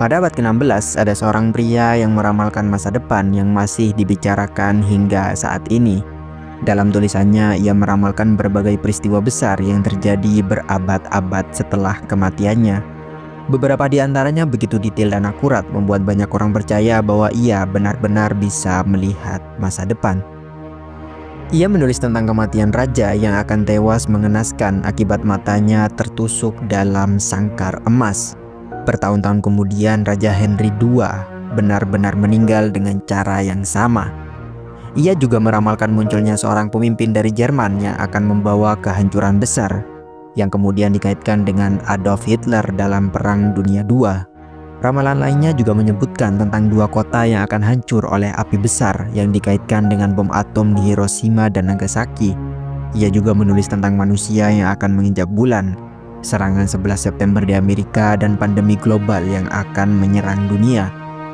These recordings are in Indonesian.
Pada abad ke-16, ada seorang pria yang meramalkan masa depan yang masih dibicarakan hingga saat ini. Dalam tulisannya, ia meramalkan berbagai peristiwa besar yang terjadi berabad-abad setelah kematiannya. Beberapa di antaranya begitu detail dan akurat, membuat banyak orang percaya bahwa ia benar-benar bisa melihat masa depan. Ia menulis tentang kematian raja yang akan tewas mengenaskan akibat matanya tertusuk dalam sangkar emas. Bertahun-tahun kemudian, Raja Henry II benar-benar meninggal dengan cara yang sama. Ia juga meramalkan munculnya seorang pemimpin dari Jerman yang akan membawa kehancuran besar, yang kemudian dikaitkan dengan Adolf Hitler dalam Perang Dunia II. Ramalan lainnya juga menyebutkan tentang dua kota yang akan hancur oleh api besar yang dikaitkan dengan bom atom di Hiroshima dan Nagasaki. Ia juga menulis tentang manusia yang akan menginjak bulan, serangan 11 September di Amerika, dan pandemi global yang akan menyerang dunia.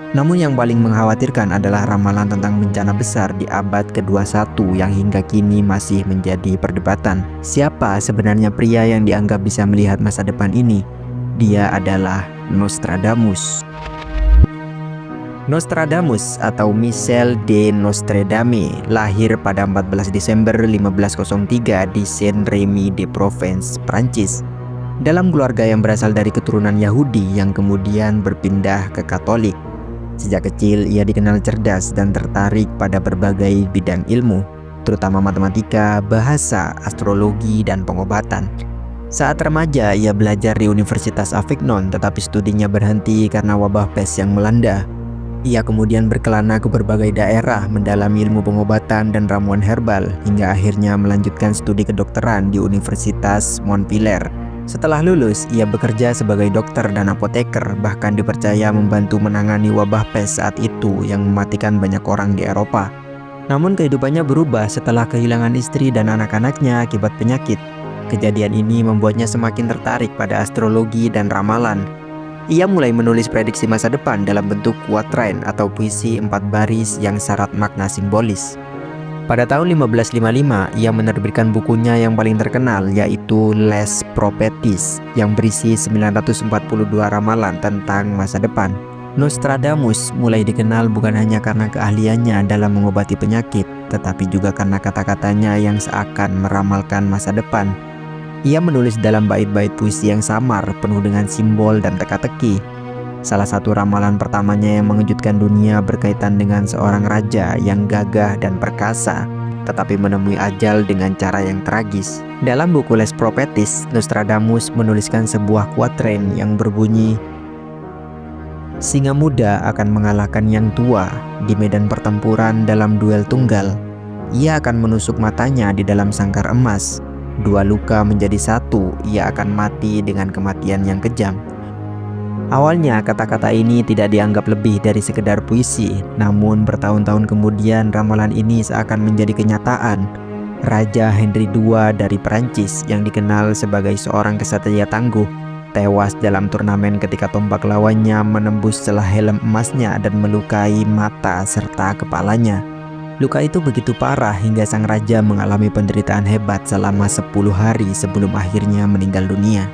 Namun yang paling mengkhawatirkan adalah ramalan tentang bencana besar di abad ke-21 yang hingga kini masih menjadi perdebatan. Siapa sebenarnya pria yang dianggap bisa melihat masa depan ini? Dia adalah Nostradamus. Nostradamus atau Michel de Nostredame lahir pada 14 Desember 1503 di Saint-Rémy de Provence, Prancis. Dalam keluarga yang berasal dari keturunan Yahudi yang kemudian berpindah ke Katolik. Sejak kecil ia dikenal cerdas dan tertarik pada berbagai bidang ilmu, terutama matematika, bahasa, astrologi, dan pengobatan. Saat remaja, ia belajar di Universitas Avignon, tetapi studinya berhenti karena wabah pes yang melanda. Ia kemudian berkelana ke berbagai daerah, mendalami ilmu pengobatan dan ramuan herbal, hingga akhirnya melanjutkan studi kedokteran di Universitas Montpellier. Setelah lulus, ia bekerja sebagai dokter dan apoteker, bahkan dipercaya membantu menangani wabah pes saat itu yang mematikan banyak orang di Eropa. Namun kehidupannya berubah setelah kehilangan istri dan anak-anaknya akibat penyakit. Kejadian ini membuatnya semakin tertarik pada astrologi dan ramalan. Ia mulai menulis prediksi masa depan dalam bentuk kuatrain atau puisi 4 baris yang syarat makna simbolis. Pada tahun 1555, ia menerbitkan bukunya yang paling terkenal, yaitu Les Prophéties, yang berisi 942 ramalan tentang masa depan. Nostradamus mulai dikenal bukan hanya karena keahliannya dalam mengobati penyakit, tetapi juga karena kata-katanya yang seakan meramalkan masa depan. Ia menulis dalam bait-bait puisi yang samar, penuh dengan simbol dan teka-teki. Salah satu ramalan pertamanya yang mengejutkan dunia berkaitan dengan seorang raja yang gagah dan perkasa, tetapi menemui ajal dengan cara yang tragis. Dalam buku Les Prophéties, Nostradamus menuliskan sebuah kuatrain yang berbunyi, "Singa muda akan mengalahkan yang tua di medan pertempuran dalam duel tunggal. Ia akan menusuk matanya di dalam sangkar emas. Dua luka menjadi satu, ia akan mati dengan kematian yang kejam." Awalnya kata-kata ini tidak dianggap lebih dari sekedar puisi, namun bertahun-tahun kemudian ramalan ini seakan menjadi kenyataan. Raja Henry II dari Perancis yang dikenal sebagai seorang kesatria tangguh, tewas dalam turnamen ketika tombak lawannya menembus celah helm emasnya dan melukai mata serta kepalanya. Luka itu begitu parah hingga sang raja mengalami penderitaan hebat selama 10 hari sebelum akhirnya meninggal dunia.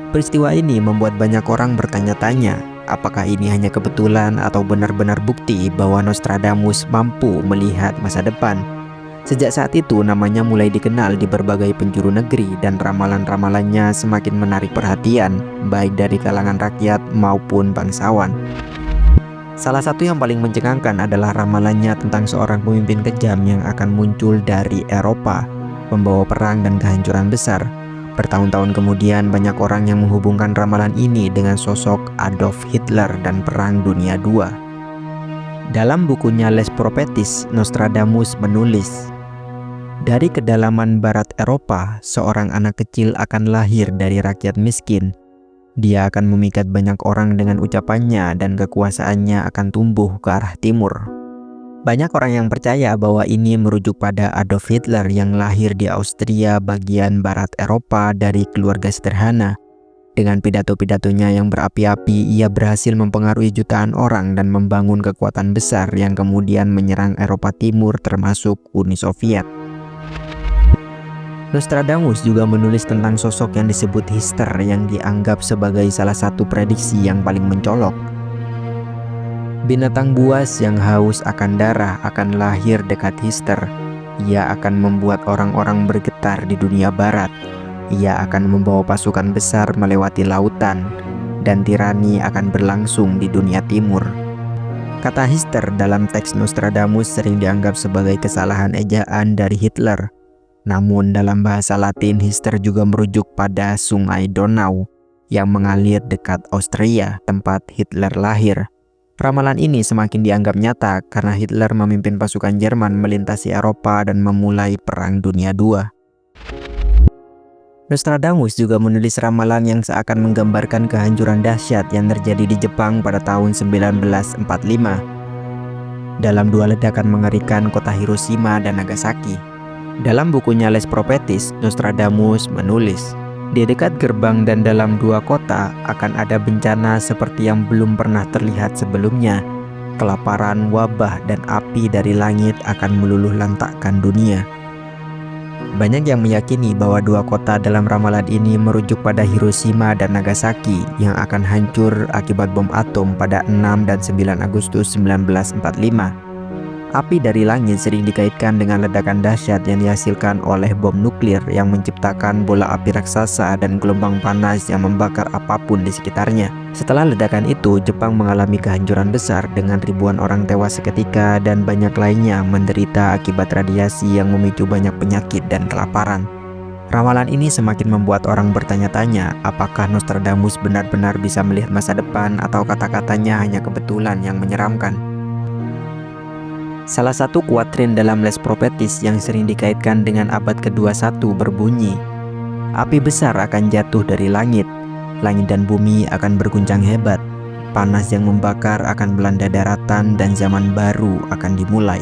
Peristiwa ini membuat banyak orang bertanya-tanya, apakah ini hanya kebetulan atau benar-benar bukti bahwa Nostradamus mampu melihat masa depan. Sejak saat itu namanya mulai dikenal di berbagai penjuru negeri dan ramalan-ramalannya semakin menarik perhatian, baik dari kalangan rakyat maupun bangsawan. Salah satu yang paling mencengangkan adalah ramalannya tentang seorang pemimpin kejam yang akan muncul dari Eropa, membawa perang dan kehancuran besar. Bertahun-tahun kemudian banyak orang yang menghubungkan ramalan ini dengan sosok Adolf Hitler dan Perang Dunia II. Dalam bukunya Les Prophéties, Nostradamus menulis, "Dari kedalaman barat Eropa, seorang anak kecil akan lahir dari rakyat miskin. Dia akan memikat banyak orang dengan ucapannya dan kekuasaannya akan tumbuh ke arah timur." Banyak orang yang percaya bahwa ini merujuk pada Adolf Hitler yang lahir di Austria bagian barat Eropa dari keluarga sederhana. Dengan pidato-pidatonya yang berapi-api, ia berhasil mempengaruhi jutaan orang dan membangun kekuatan besar yang kemudian menyerang Eropa Timur termasuk Uni Soviet. Nostradamus juga menulis tentang sosok yang disebut Hister yang dianggap sebagai salah satu prediksi yang paling mencolok. Binatang buas yang haus akan darah akan lahir dekat Hister. Ia akan membuat orang-orang bergetar di dunia barat. Ia akan membawa pasukan besar melewati lautan, dan tirani akan berlangsung di dunia timur. Kata Hister dalam teks Nostradamus sering dianggap sebagai kesalahan ejaan dari Hitler. Namun dalam bahasa Latin, Hister juga merujuk pada sungai Donau yang mengalir dekat Austria, tempat Hitler lahir. Ramalan ini semakin dianggap nyata karena Hitler memimpin pasukan Jerman melintasi Eropa dan memulai Perang Dunia II. Nostradamus juga menulis ramalan yang seakan menggambarkan kehancuran dahsyat yang terjadi di Jepang pada tahun 1945 dalam dua ledakan mengerikan kota Hiroshima dan Nagasaki. Dalam bukunya Les Prophéties, Nostradamus menulis, di dekat gerbang dan dalam dua kota akan ada bencana seperti yang belum pernah terlihat sebelumnya. Kelaparan, wabah, dan api dari langit akan meluluh lantakkan dunia. Banyak yang meyakini bahwa dua kota dalam ramalan ini merujuk pada Hiroshima dan Nagasaki yang akan hancur akibat bom atom pada 6 dan 9 Agustus 1945. Api dari langit sering dikaitkan dengan ledakan dahsyat yang dihasilkan oleh bom nuklir yang menciptakan bola api raksasa dan gelombang panas yang membakar apapun di sekitarnya. Setelah ledakan itu, Jepang mengalami kehancuran besar dengan ribuan orang tewas seketika dan banyak lainnya menderita akibat radiasi yang memicu banyak penyakit dan kelaparan. Ramalan ini semakin membuat orang bertanya-tanya apakah Nostradamus benar-benar bisa melihat masa depan atau kata-katanya hanya kebetulan yang menyeramkan. Salah satu kuatrin dalam Les Prophéties yang sering dikaitkan dengan abad ke-21 berbunyi, api besar akan jatuh dari langit, langit dan bumi akan berguncang hebat, panas yang membakar akan melanda daratan dan zaman baru akan dimulai.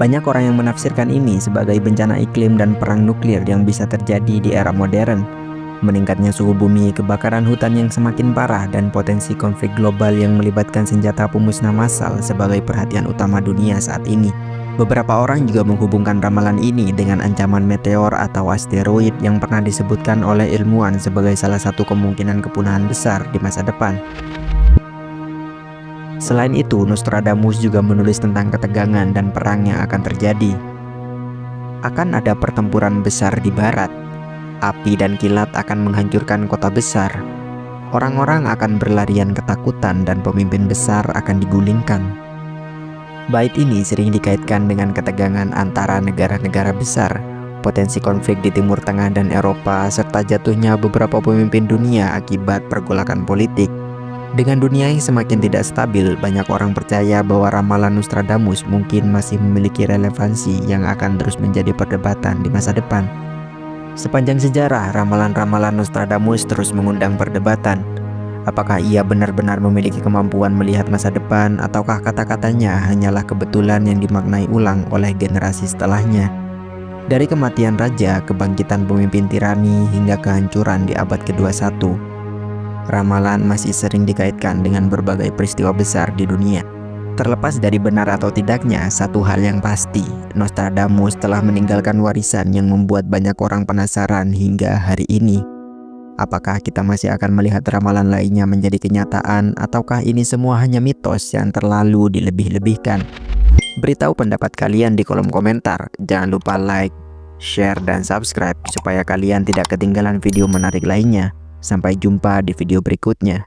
Banyak orang yang menafsirkan ini sebagai bencana iklim dan perang nuklir yang bisa terjadi di era modern. Meningkatnya suhu bumi, kebakaran hutan yang semakin parah, dan potensi konflik global yang melibatkan senjata pemusnah massal sebagai perhatian utama dunia saat ini. Beberapa orang juga menghubungkan ramalan ini dengan ancaman meteor atau asteroid yang pernah disebutkan oleh ilmuwan sebagai salah satu kemungkinan kepunahan besar di masa depan. Selain itu, Nostradamus juga menulis tentang ketegangan dan perang yang akan terjadi. Akan ada pertempuran besar di barat. Api dan kilat akan menghancurkan kota besar. Orang-orang akan berlarian ketakutan dan pemimpin besar akan digulingkan. Bait ini sering dikaitkan dengan ketegangan antara negara-negara besar, potensi konflik di Timur Tengah dan Eropa, serta jatuhnya beberapa pemimpin dunia akibat pergolakan politik. Dengan dunia yang semakin tidak stabil, banyak orang percaya bahwa ramalan Nostradamus mungkin masih memiliki relevansi yang akan terus menjadi perdebatan di masa depan. Sepanjang sejarah, ramalan-ramalan Nostradamus terus mengundang perdebatan. Apakah ia benar-benar memiliki kemampuan melihat masa depan, ataukah kata-katanya hanyalah kebetulan yang dimaknai ulang oleh generasi setelahnya? Dari kematian raja, kebangkitan pemimpin tirani, hingga kehancuran di abad ke-21, ramalan masih sering dikaitkan dengan berbagai peristiwa besar di dunia. Terlepas dari benar atau tidaknya, satu hal yang pasti, Nostradamus telah meninggalkan warisan yang membuat banyak orang penasaran hingga hari ini. Apakah kita masih akan melihat ramalan lainnya menjadi kenyataan, ataukah ini semua hanya mitos yang terlalu dilebih-lebihkan? Beritahu pendapat kalian di kolom komentar. Jangan lupa like, share, dan subscribe supaya kalian tidak ketinggalan video menarik lainnya. Sampai jumpa di video berikutnya.